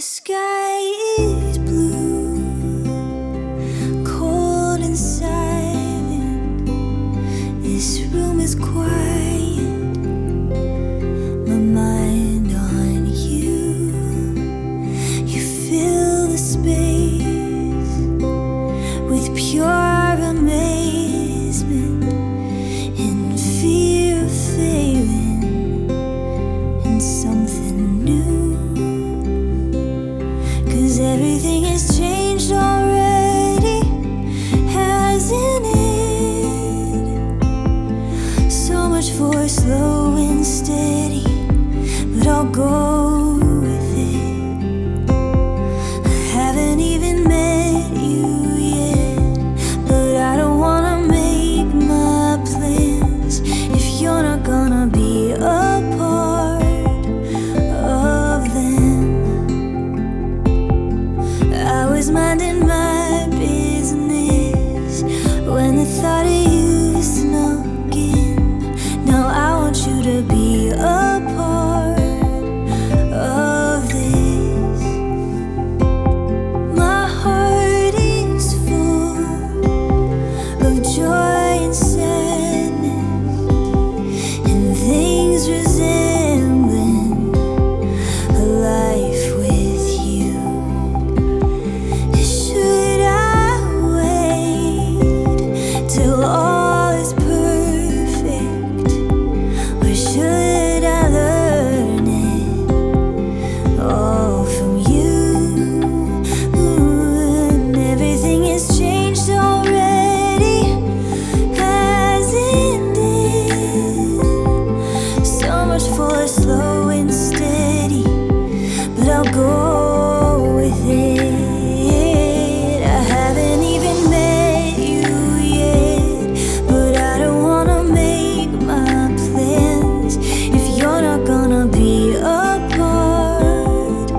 sky is blue, cold and silent. This room is quiet, my mind on you. You fill the space with pure amazement and fear of failing in something new. 'Cause everything has changed already, hasn't it? So much for slow and steady, but I'll go with it. I haven't even met you yet, but I don't wanna make my plans if you're not gonna be a part of them. I was minding my business when the thought of you snuck in. Now I want you to be a part of this. My heart is full of joy and sadness and things resembling a life with you. Should I wait till all is perfect, or should I learn it all from you? And everything has changed already, hasn't it? So much for slow and steady, but I'll go with it. I haven't even met you yet, but I don't wanna make my plans if you're not gonna be a part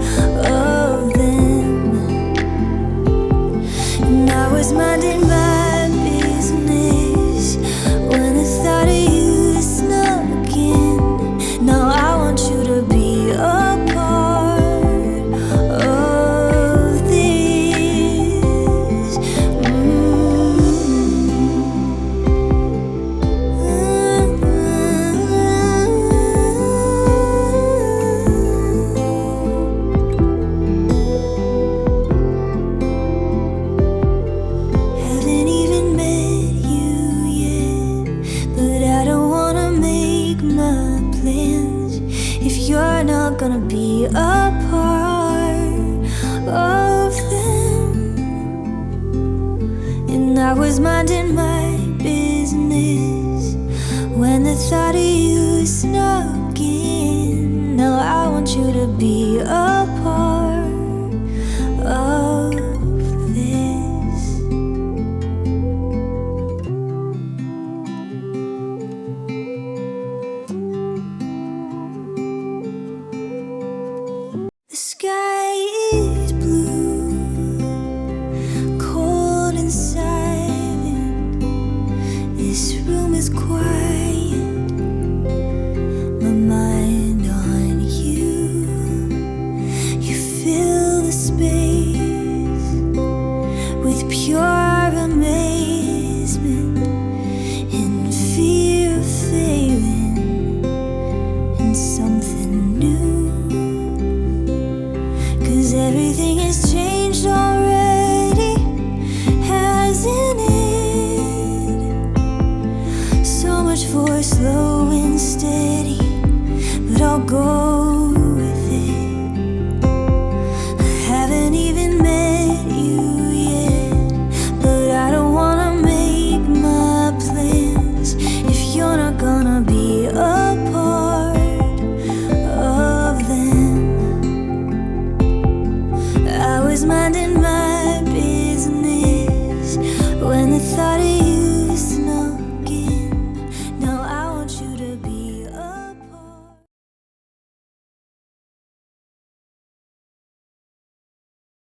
of them. And I was minding my business when the thought of you snuck in. Now I want you to be a part of this. Haven't even met you yet, but I don't wanna make my plans if you're not gonna be a part of them. And I was minding my business when the thought of you snuck in. Now I want you to be a part of this. The sky is blue, cold and silent. This room is quiet, my mind on you. You fill the space with pure amazement and fear of failing in something new. 'Cause everything has changed